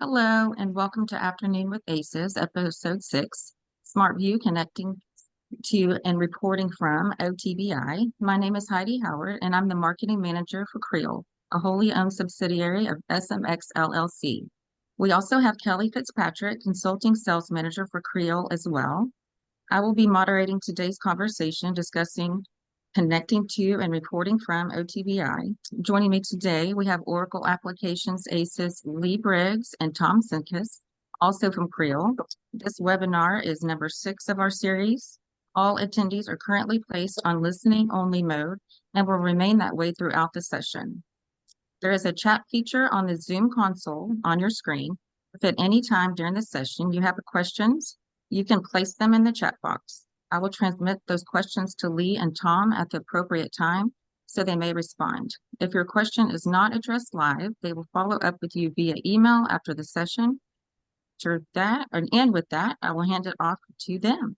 Hello, and welcome to Afternoon with Aces, Episode 6, SmartView Connecting to and Reporting from OTBI. My name is Heidi Howard, and I'm the Marketing Manager for Creel, a wholly owned subsidiary of SMX LLC. We also have Kelly Fitzpatrick, Consulting Sales Manager for Creel as well. I will be moderating today's conversation discussing connecting to and reporting from OTBI. Joining me today, we have Oracle Applications ACES Lee Briggs and Tom Simkiss, also from Creel. This webinar is number 6 of our series. All attendees are currently placed on listening only mode and will remain that way throughout the session. There is a chat feature on the Zoom console on your screen. If at any time during the session you have questions, you can place them in the chat box. I will transmit those questions to Lee and Tom at the appropriate time so they may respond. If your question is not addressed live, they will follow up with you via email after the session. With that, I will hand it off to them.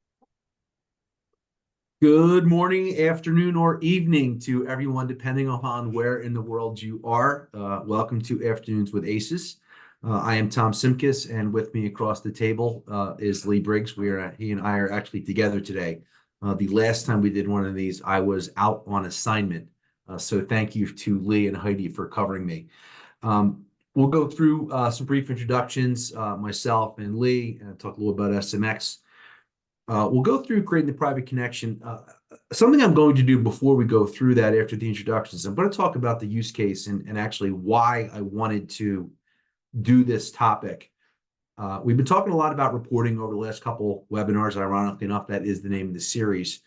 Good morning, afternoon, or evening to everyone, depending upon where in the world you are. Welcome to Afternoons with Aces. I am Tom Simkiss, and with me across the table is Lee Briggs. He and I are actually together today. The last time we did one of these, I was out on assignment. So thank you to Lee and Heidi for covering me. We'll go through some brief introductions, myself and Lee, and talk a little about SMX. We'll go through creating the private connection. Something I'm going to do before we go through that after the introductions, I'm going to talk about the use case and actually why I wanted to do this topic. We've been talking a lot about reporting over the last couple webinars. Ironically enough, that is the name of the series.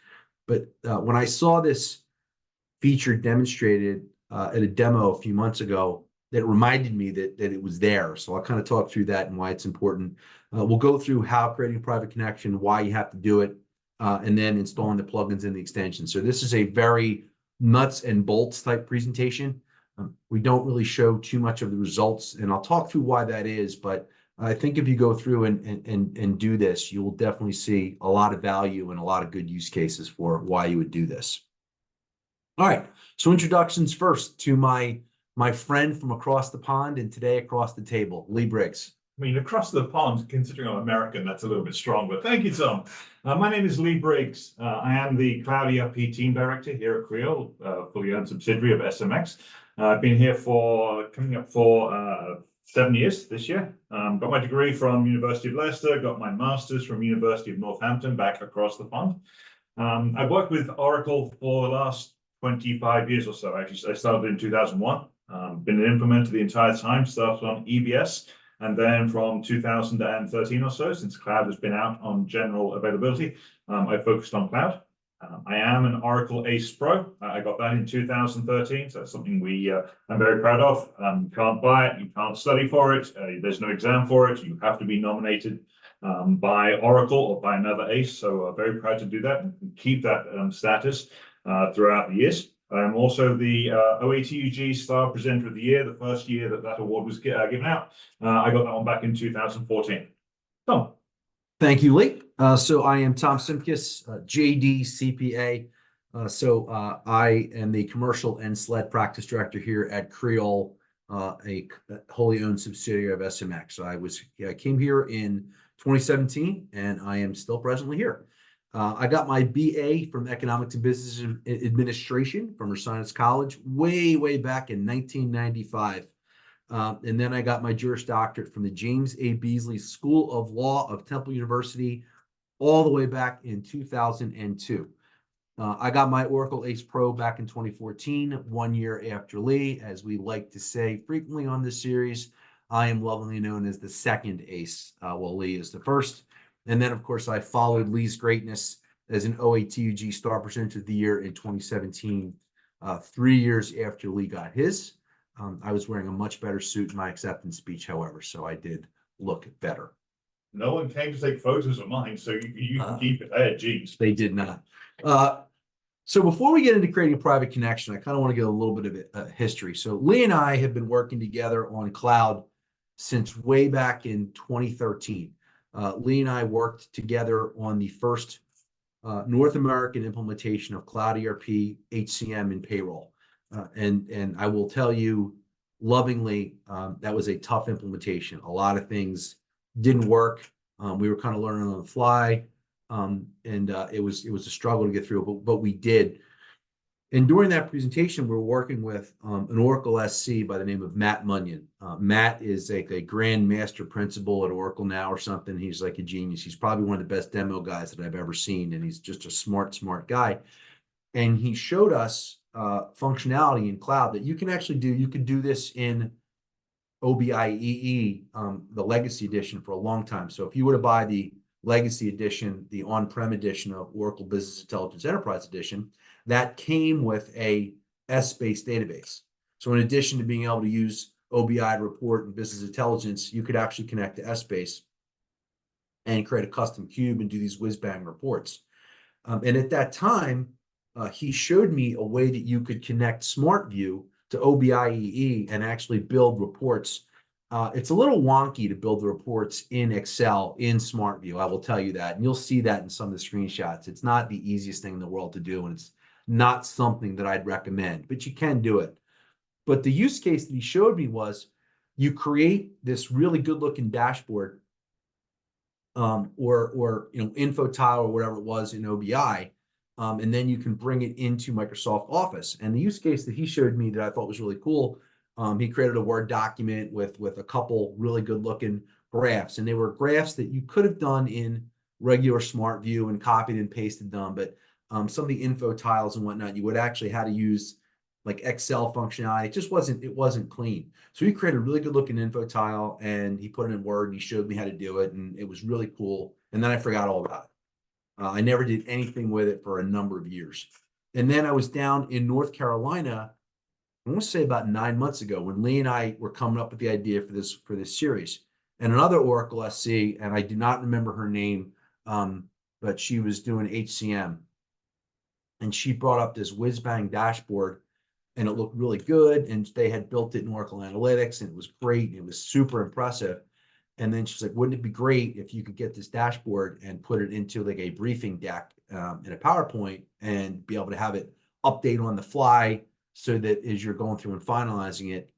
But when I saw this feature demonstrated at a demo a few months ago, that reminded me that it was there. So I'll kind of talk through that and why it's important. We'll go through how creating a private connection, why you have to do it, and then installing the plugins and the extensions. So this is a very nuts and bolts type presentation. We don't really show too much of the results, and I'll talk through why that is. But I think if you go through and do this, you will definitely see a lot of value and a lot of good use cases for why you would do this. All right, so introductions first to my friend from across the pond and today across the table, Lee Briggs. I mean, across the pond, considering I'm American, that's a little bit strong, but thank you, Tom. My name is Lee Briggs. I am the Cloud ERP Team Director here at Creel, fully owned subsidiary of SMX. I've been here coming up for 7 years this year. Got my degree from University of Leicester, got my master's from University of Northampton back across the pond. I've worked with Oracle for the last 25 years or so. Actually, I started in 2001. Been an implementer the entire time, started on EBS, and then from 2013 or so, since cloud has been out on general availability, I focused on cloud. I am an Oracle ACE Pro. I got that in 2013, so that's something I'm very proud of. You can't buy it, you can't study for it, there's no exam for it, you have to be nominated by Oracle or by another ACE, so very proud to do that and keep that status throughout the years. I'm also the OATUG Star Presenter of the Year, the first year that award was given out. I got that one back in 2014. Tom. Thank you, Lee. So I am Tom Simkiss, JD CPA. I am the Commercial and SLED Practice Director here at Creel, a wholly owned subsidiary of SMX. So I came here in 2017, and I am still presently here. I got my BA from Economics and Business Administration from Ursinus College way back in 1995. And then I got my Juris Doctorate from the James A. Beasley School of Law of Temple University all the way back in 2002. I got my Oracle ACE Pro back in 2014, 1 year after Lee. As we like to say frequently on this series, I am lovingly known as the second ACE, while Lee is the first. And then, of course, I followed Lee's greatness as an OATUG Star Presenter of the Year in 2017, 3 years after Lee got his. I was wearing a much better suit in my acceptance speech, however, so I did look better. No one came to take photos of mine, so you can keep it. I had jeans. They did not. So before we get into creating a private connection, I kind of want to get a little bit of history. So Lee and I have been working together on cloud since way back in 2013. Lee and I worked together on the first North American implementation of Cloud ERP, HCM, and payroll. And I will tell you, lovingly, that was a tough implementation. A lot of things didn't work. We were kind of learning on the fly, and it was a struggle to get through, but we did. And during that presentation, we're working with an Oracle SC by the name of Matt Munyon. Matt is a grand master principal at Oracle now or something. He's like a genius. He's probably one of the best demo guys that I've ever seen, and he's just a smart guy. And he showed us functionality in cloud that you can actually do. You can do this in OBI the legacy edition, for a long time. So if you were to buy the legacy edition, the on-prem edition of Oracle Business Intelligence Enterprise Edition, that came with a S-based database. So in addition to being able to use OBI to report and business intelligence, you could actually connect to S-base and create a custom cube and do these whiz-bang reports. And at that time, he showed me a way that you could connect SmartView to OBI and actually build reports. It's a little wonky to build the reports in Excel in SmartView, I will tell you that. And you'll see that in some of the screenshots. It's not the easiest thing in the world to do, and it's not something that I'd recommend, but you can do it. But the use case that he showed me was you create this really good looking dashboard or info tile or whatever it was in OBI, and then you can bring it into Microsoft Office. And the use case that he showed me that I thought was really cool, he created a Word document with a couple really good looking graphs, and they were graphs that you could have done in regular SmartView and copied and pasted them, but some of the info tiles and whatnot, you would actually have to use like Excel functionality. It wasn't clean. So he created a really good looking info tile and he put it in Word and he showed me how to do it. And it was really cool. And then I forgot all about it. I never did anything with it for a number of years. And then I was down in North Carolina, I want to say about 9 months ago, when Lee and I were coming up with the idea for this series. And another Oracle SC, and I do not remember her name, but she was doing HCM. And she brought up this whiz-bang dashboard, and it looked really good. And they had built it in Oracle Analytics, and it was great. And it was super impressive. And then she's like, wouldn't it be great if you could get this dashboard and put it into like a briefing deck in a PowerPoint and be able to have it update on the fly so that as you're going through and finalizing it,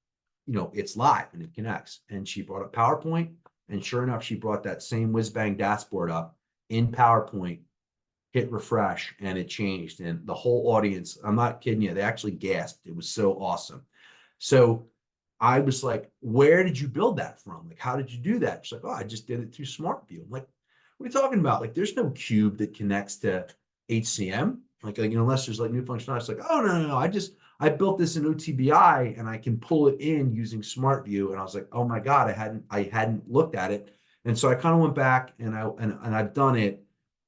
it's live and it connects. And she brought up PowerPoint, and sure enough, she brought that same whiz-bang dashboard up in PowerPoint, hit refresh, and it changed. And the whole audience, I'm not kidding you, they actually gasped. It was so awesome. So I was like, where did you build that from? Like, how did you do that? She's like, oh, I just did it through SmartView. I'm like, what are you talking about? Like, there's no cube that connects to HCM. Like unless there's like new functionality. It's like, oh, no. I built this in OTBI and I can pull it in using SmartView. And I was like, oh my God, I hadn't looked at it. And so I kind of went back and I've done it.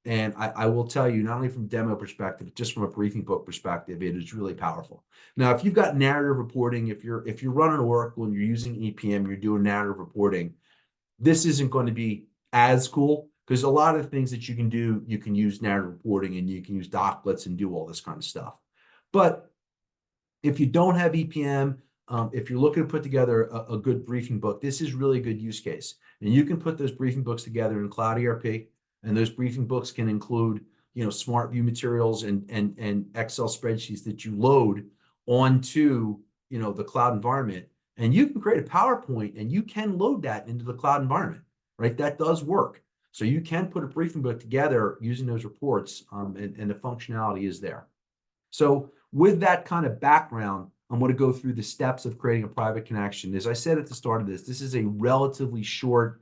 And I will tell you, not only from demo perspective, just from a briefing book perspective, it is really powerful. Now, if you've got narrative reporting, if you're running Oracle and you're using EPM, you're doing narrative reporting, this isn't going to be as cool because a lot of the things that you can do, you can use narrative reporting and you can use docklets and do all this kind of stuff. But if you don't have EPM, if you're looking to put together a good briefing book, this is really a good use case. And you can put those briefing books together in Cloud ERP. And those briefing books can include, SmartView materials and Excel spreadsheets that you load onto, the cloud environment. And you can create a PowerPoint and you can load that into the cloud environment, right? That does work. So you can put a briefing book together using those reports, and the functionality is there. So with that kind of background, I'm going to go through the steps of creating a private connection. As I said at the start of this is a relatively short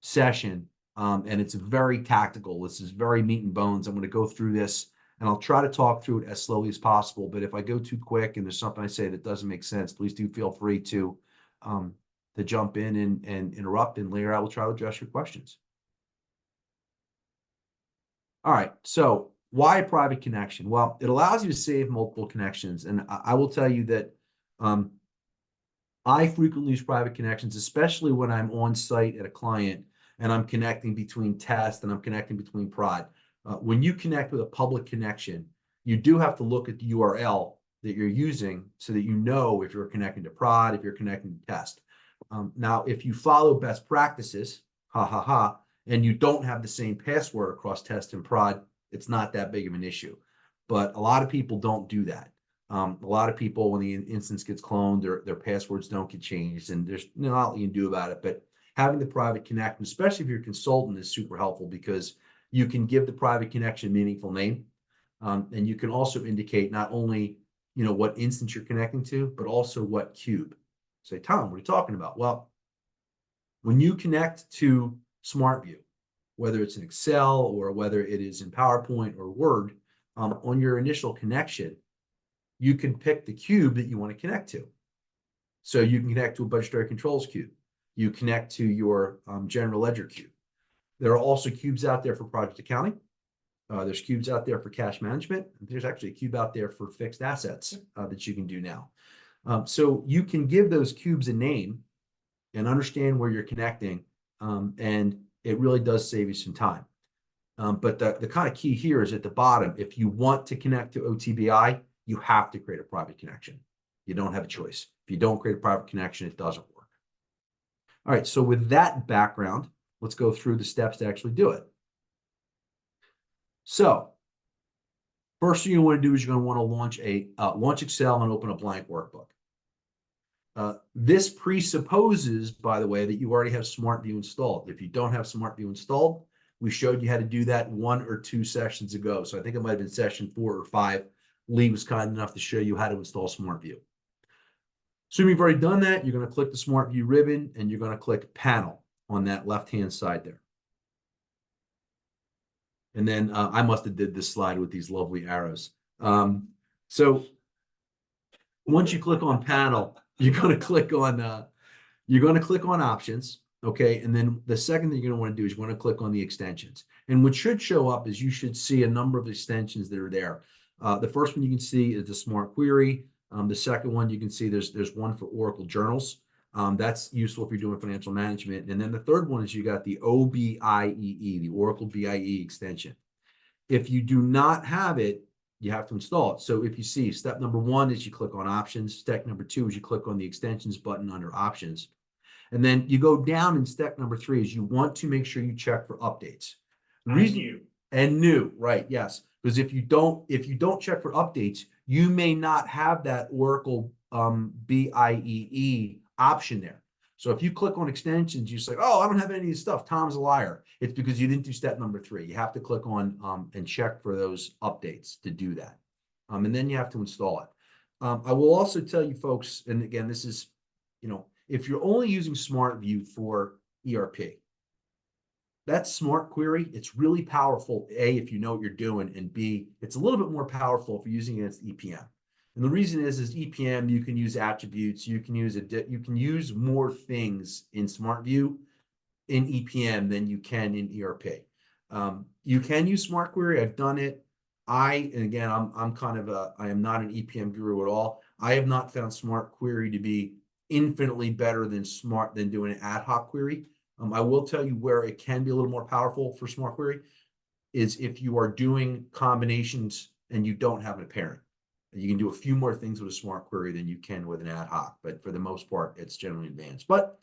session. And it's very tactical. This is very meat and bones. I'm going to go through this and I'll try to talk through it as slowly as possible. But if I go too quick and there's something I say that doesn't make sense, please do feel free to jump in and interrupt. And later I will try to address your questions. All right. So why a private connection? Well, it allows you to save multiple connections. And I will tell you that I frequently use private connections, especially when I'm on site at a client and I'm connecting between test and I'm connecting between prod. When you connect with a public connection, you do have to look at the URL that you're using so that you know if you're connecting to prod, if you're connecting to test. Now, if you follow best practices, and you don't have the same password across test and prod, it's not that big of an issue. But a lot of people don't do that. A lot of people, when the instance gets cloned, their passwords don't get changed, and there's not a lot you can do about it. But having the private connection, especially if you're a consultant, is super helpful because you can give the private connection a meaningful name. And you can also indicate not only, what instance you're connecting to, but also what cube. Say, Tom, what are you talking about? Well, when you connect to SmartView, whether it's in Excel or whether it is in PowerPoint or Word, on your initial connection, you can pick the cube that you want to connect to. So you can connect to a budgetary controls cube. You connect to your general ledger cube. There are also cubes out there for project accounting. There's cubes out there for cash management. There's actually a cube out there for fixed assets that you can do now. So you can give those cubes a name and understand where you're connecting, and it really does save you some time. But the kind of key here is at the bottom. If you want to connect to OTBI, you have to create a private connection. You don't have a choice. If you don't create a private connection, it doesn't work. All right, so with that background, let's go through the steps to actually do it. So first thing you want to do is you're going to want to launch Excel and open a blank workbook. This presupposes, by the way, that you already have SmartView installed. If you don't have SmartView installed, we showed you how to do that 1 or 2 sessions ago. So I think it might have been session 4 or 5. Lee was kind enough to show you how to install SmartView. Assuming you've already done that, you're going to click the SmartView ribbon and you're going to click Panel on that left-hand side there. And then I must have did this slide with these lovely arrows. So once you click on Panel, you're going to click on Options, okay? And then the second thing you're going to want to do is you're going to click on the extensions. And what should show up is you should see a number of extensions that are there. The first one you can see is the Smart Query. The second one you can see there's one for Oracle Journals. That's useful if you're doing financial management. And then the third one is you got the OBIEE, the Oracle BIE extension. If you do not have it, you have to install it. So if you see step number 1 is you click on Options. Step number 2 is you click on the Extensions button under Options. And then you go down in step number 3 is you want to make sure you check for updates. New, right? Yes, because if you don't check for updates, you may not have that Oracle BIEE option there. So if you click on extensions, you say, "Oh, I don't have any of this stuff. Tom's a liar." It's because you didn't do step number 3. You have to click on and check for those updates to do that, and then you have to install it. I will also tell you, folks, and again, this is, if you're only using SmartView for ERP, that Smart Query, it's really powerful, A, if you know what you're doing, and B, it's a little bit more powerful if you're using it as EPM. And the reason is EPM, you can use attributes, you can use more things in SmartView in EPM than you can in ERP. You can use Smart Query. I've done it. And again, I am not an EPM guru at all. I have not found Smart Query to be infinitely better than doing an ad hoc query. I will tell you where it can be a little more powerful for Smart Query is if you are doing combinations and you don't have a parent. You can do a few more things with a Smart Query than you can with an ad hoc, but for the most part, it's generally advanced. But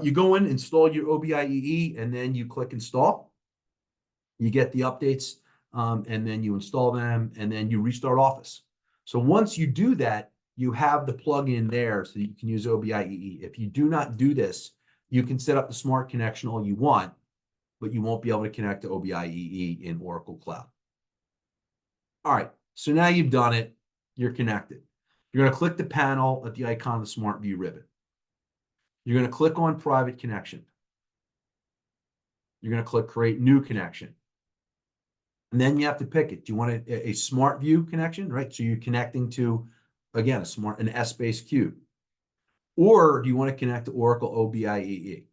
you go in, install your OBIEE, and then you click Install. You get the updates, and then you install them, and then you restart Office. So once you do that, you have the plugin there so that you can use OBIEE. If you do not do this, you can set up the Smart Connection all you want, but you won't be able to connect to OBIEE in Oracle Cloud. All right, so now you've done it. You're connected. You're going to click the panel at the icon of the SmartView ribbon. You're going to click on Private Connection. You're going to click Create New Connection. And then you have to pick it. Do you want a SmartView connection, right? So you're connecting to, again, an S-based cube. Or do you want to connect to Oracle OBIEE?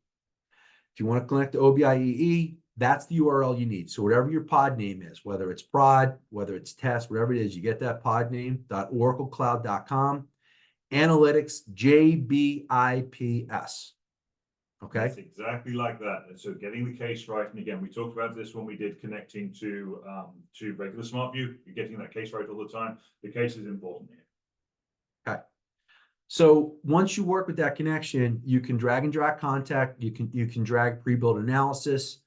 If you want to connect to OBIEE, that's the URL you need. So whatever your pod name is, whether it's prod, whether it's test, whatever it is, you get that pod name, .oraclecloud.com, analytics, JBIPS. Okay. It's exactly like that. And so getting the case right. And again, we talked about this when we did connecting to regular SmartView. You're getting that case right all the time. The case is important here. Okay. So once you work with that connection, you can drag and drop contact. You can drag pre-built analysis.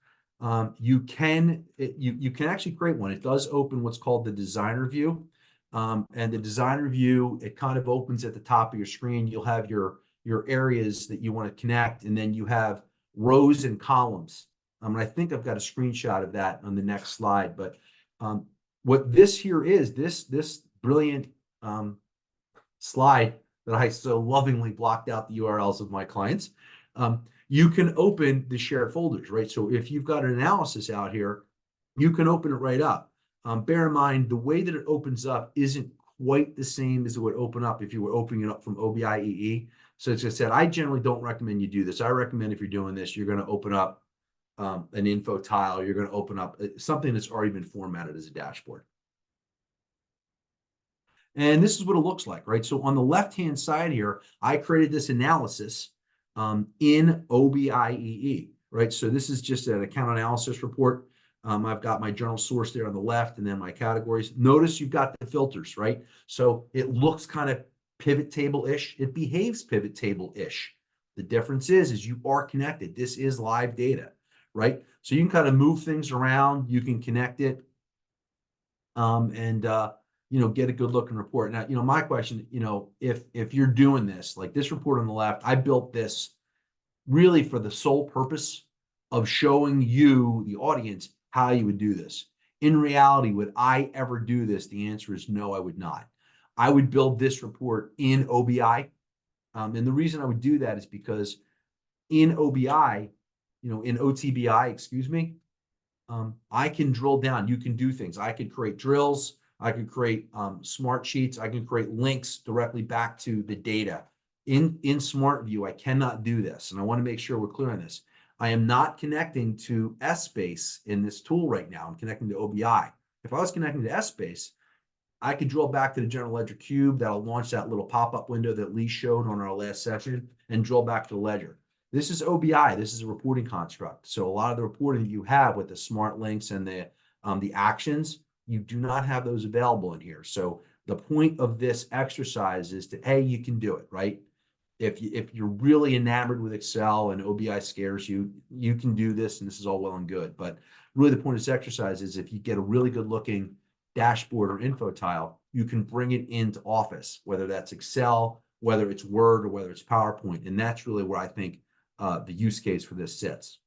You can actually create one. It does open what's called the designer view. And the designer view, it kind of opens at the top of your screen. You'll have your areas that you want to connect, and then you have rows and columns. And I think I've got a screenshot of that on the next slide. But what this here is, this brilliant slide that I so lovingly blocked out the URLs of my clients, you can open the shared folders, right? So if you've got an analysis out here, you can open it right up. Bear in mind, the way that it opens up isn't quite the same as it would open up if you were opening it up from OBI EE. So as I said, I generally don't recommend you do this. I recommend if you're doing this, you're going to open up an info tile. You're going to open up something that's already been formatted as a dashboard. And this is what it looks like, right? So on the left-hand side here, I created this analysis in OBI EE, right? So this is just an account analysis report. I've got my journal source there on the left and then my categories. Notice you've got the filters, right? So it looks kind of pivot table-ish. It behaves pivot table-ish. The difference is you are connected. This is live data, right? So you can kind of move things around. You can connect it and get a good looking report. Now, my question, if you're doing this, like this report on the left, I built this really for the sole purpose of showing you, the audience, how you would do this. In reality, would I ever do this? The answer is no, I would not. I would build this report in OBI. And the reason I would do that is because in OBI, in OTBI, excuse me, I can drill down. You can do things. I could create drills. I could create smart sheets. I can create links directly back to the data. In SmartView, I cannot do this. And I want to make sure we're clear on this. I am not connecting to Essbase in this tool right now. I'm connecting to OBI. If I was connecting to Essbase, I could drill back to the General Ledger Cube. That'll launch that little pop-up window that Lee showed on our last session and drill back to the ledger. This is OBI. This is a reporting construct. So a lot of the reporting that you have with the smart links and the actions, you do not have those available in here. So the point of this exercise is to, hey, you can do it, right? If you're really enamored with Excel and OBI scares you, you can do this, and this is all well and good. But really the point of this exercise is if you get a really good looking dashboard or info tile, you can bring it into Office, whether that's Excel, whether it's Word, or whether it's PowerPoint. And that's really where I think the use case for this sits.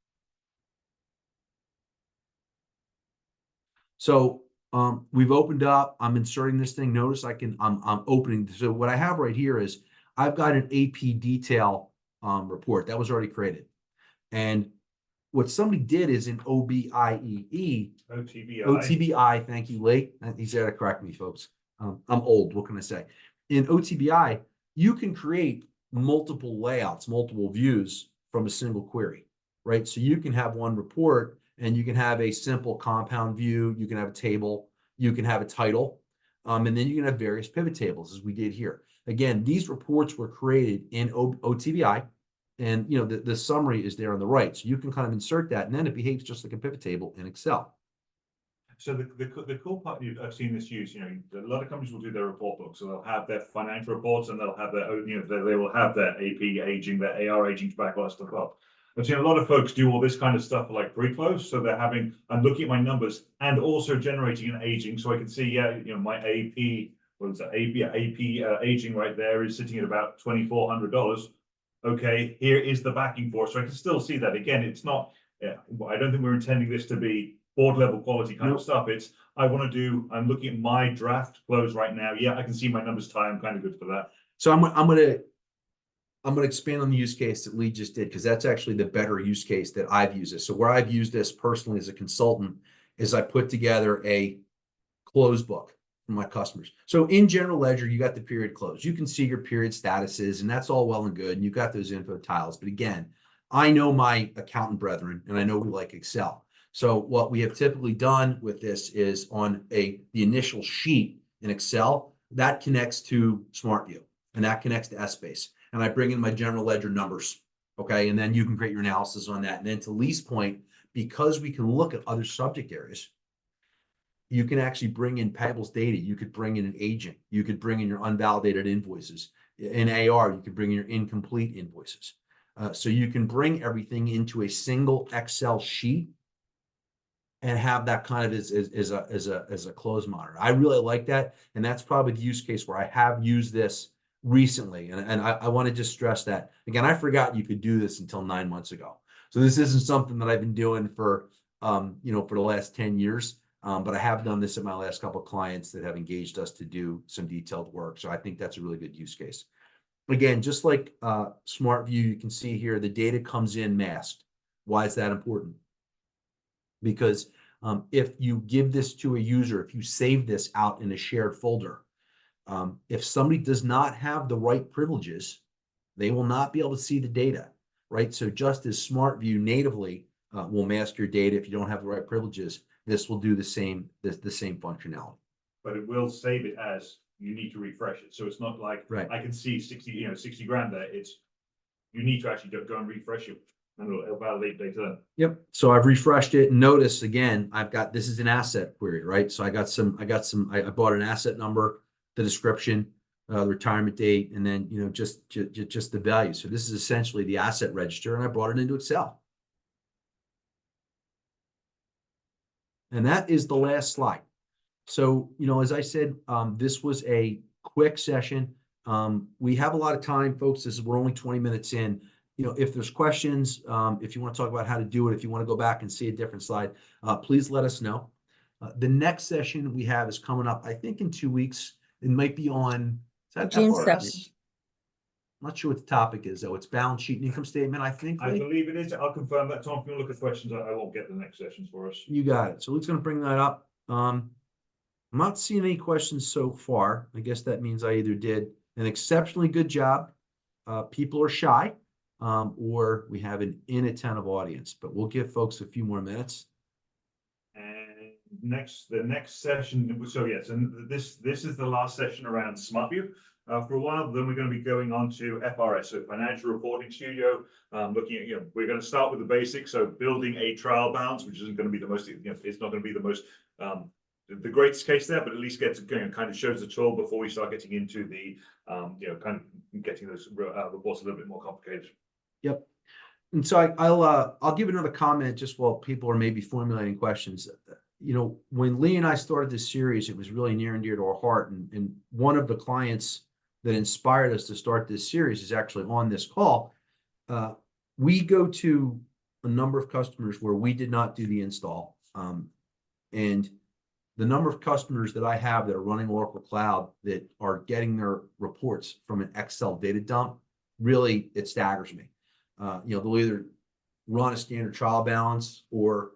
So we've opened up, I'm inserting this thing. Notice I'm opening. So what I have right here is I've got an AP detail report that was already created. And what somebody did is in OBIEE, OTBI, thank you, Lee. He's there to correct me, folks. I'm old, what can I say? In OTBI, you can create multiple layouts, multiple views from a single query, right? So you can have one report and you can have a simple compound view, you can have a table, you can have a title, and then you can have various pivot tables as we did here. Again, these reports were created in OTBI, and the summary is there on the right. So you can kind of insert that, and then it behaves just like a pivot table in Excel. So the cool part, I've seen this used, a lot of companies will do their report books. So they'll have their financial reports and they'll have their own, they will have their AP aging, their AR aging to back all that stuff up. I've seen a lot of folks do all this kind of stuff like pre-close. So I'm looking at my numbers and also generating an aging. So I can see, my AP, what is that? AP aging right there is sitting at about $2,400. Okay, here is the backing for it. So I can still see that. Again, it's not, I don't think we're intending this to be board level quality kind of stuff. It's, I'm looking at my draft close right now. Yeah, I can see my numbers tie. I'm kind of good for that. So I'm gonna expand on the use case that Lee just did, because that's actually the better use case that I've used this. So where I've used this personally as a consultant is I put together a close book for my customers. So in General Ledger, you got the period close. You can see your period statuses, and that's all well and good. And you've got those info tiles. But again, I know my accountant brethren, and I know we like Excel. So what we have typically done with this is on the initial sheet in Excel, that connects to SmartView, and that connects to Essbase. And I bring in my General Ledger numbers, okay? And then you can create your analysis on that. And then to Lee's point, because we can look at other subject areas, you can actually bring in payables data. You could bring in an agent. You could bring in your unvalidated invoices. In AR, you could bring in your incomplete invoices. So you can bring everything into a single Excel sheet and have that kind of as a closed monitor. I really like that, and that's probably the use case where I have used this recently. And I want to just stress that again. I forgot you could do this until 9 months ago. So this isn't something that I've been doing for for the last 10 years. But I have done this at my last couple of clients that have engaged us to do some detailed work. So I think that's a really good use case. Again, just like SmartView, you can see here the data comes in masked. Why is that important? Because if you give this to a user, if you save this out in a shared folder, if somebody does not have the right privileges, they will not be able to see the data, right? So just as SmartView natively will mask your data if you don't have the right privileges, this will do the same functionality. But it will save it as you need to refresh it. So it's not like I can see 60 grand there. It's you need to actually go and refresh it. And it'll validate data. Yep. So I've refreshed it. Notice again, I've got, this is an asset query, right? So I bought an asset number, the description, the retirement date, and then, just the value. So this is essentially the asset register, and I brought it into Excel. And that is the last slide. So, as I said, this was a quick session. We have a lot of time, folks. We're only 20 minutes in. If there's questions, if you want to talk about how to do it, if you want to go back and see a different slide, please let us know. The next session we have is coming up, I think, in 2 weeks. It might be on June FRS? 7th. I'm not sure what the topic is, though. It's balance sheet and income statement, I think. I believe it is. I'll confirm that. Tom, if you look at questions, I won't get the next sessions for us. You got it. So Luke's going to bring that up. I'm not seeing any questions so far. I guess that means I either did an exceptionally good job, people are shy, or we have an inattentive audience. But we'll give folks a few more minutes. And the next session. So yes, and this is the last session around SmartView. For a while, then we're going to be going on to FRS, so Financial Reporting Studio. Looking at, we're going to start with the basics, so building a trial balance, which isn't going to be the most, it's not going to be the most, the greatest case there, but at least gets, kind of shows the tool before we start getting into the, kind of getting those reports a little bit more complicated. Yep. And so I'll give another comment just while people are maybe formulating questions. When Lee and I started this series, it was really near and dear to our heart. And one of the clients that inspired us to start this series is actually on this call. We go to a number of customers where we did not do the install. And the number of customers that I have that are running Oracle Cloud that are getting their reports from an Excel data dump, really, it staggers me. They'll either run a standard trial balance or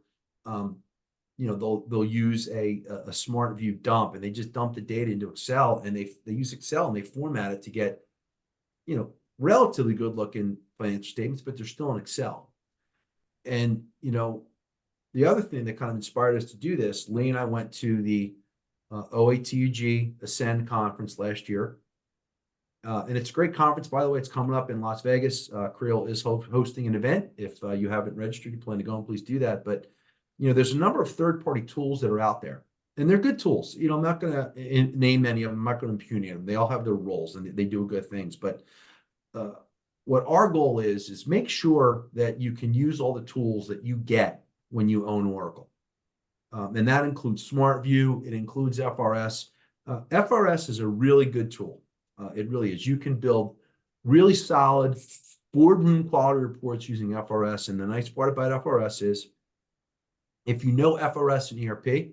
they'll use a SmartView dump, and they just dump the data into Excel, and they use Excel and they format it to get, relatively good looking financial statements, but they're still in Excel. And, the other thing that kind of inspired us to do this, Lee and I went to the OTBI Ascend conference last year. And it's a great conference, by the way. It's coming up in Las Vegas. Creel is hosting an event. If you haven't registered, you plan to go, and please do that. But there's a number of third-party tools that are out there, and they're good tools. I'm not going to name any of them. I'm not going to impugn any of them. They all have their roles, and they do good things. But what our goal is make sure that you can use all the tools that you get when you own Oracle. And that includes SmartView. It includes FRS. FRS is a really good tool. It really is. You can build really solid boardroom quality reports using FRS. And the nice part about FRS is, if you know FRS and ERP,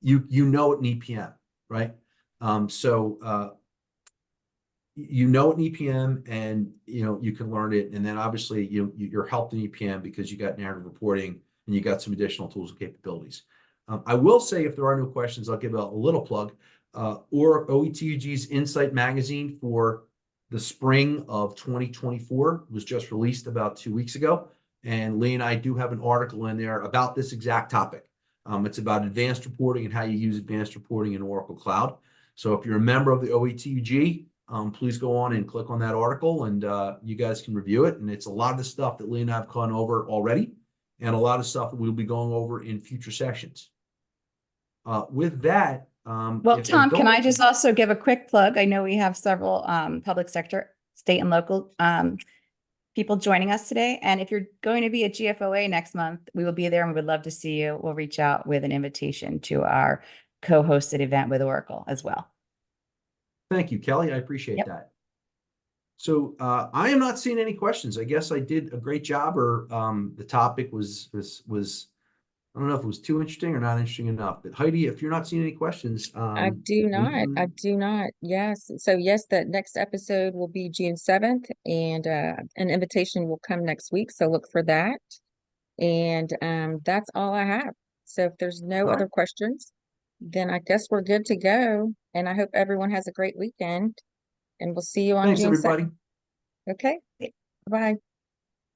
you know it in EPM, right? You know it in EPM, and you can learn it. And then obviously you're helped in EPM because you got narrative reporting and you got some additional tools and capabilities. I will say, if there are no questions, I'll give a little plug. Or OETBI's Insight magazine for the spring of 2024 was just released about 2 weeks ago. And Lee and I do have an article in there about this exact topic. It's about advanced reporting and how you use advanced reporting in Oracle Cloud. So if you're a member of the OETBI, please go on and click on that article, and you guys can review it. And it's a lot of the stuff that Lee and I have gone over already, and a lot of stuff that we'll be going over in future sessions. With that, well, Tom, can I just also give a quick plug? I know we have several public sector, state and local people joining us today. And if you're going to be at GFOA next month, we will be there and we would love to see you. We'll reach out with an invitation to our co-hosted event with Oracle as well. Thank you, Kelly. I appreciate that. So I am not seeing any questions. I guess I did a great job, or the topic was I don't know if it was too interesting or not interesting enough. But Heidi, if you're not seeing any questions, I do not. I do not. Yes. So yes, the next episode will be June 7th, and an invitation will come next week. So look for that. And that's all I have. So if there's no All other right. questions, then I guess we're good to go. And I hope everyone has a great weekend. And we'll see you on Thanks, June 7th. everybody. Okay. Bye.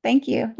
Thank you.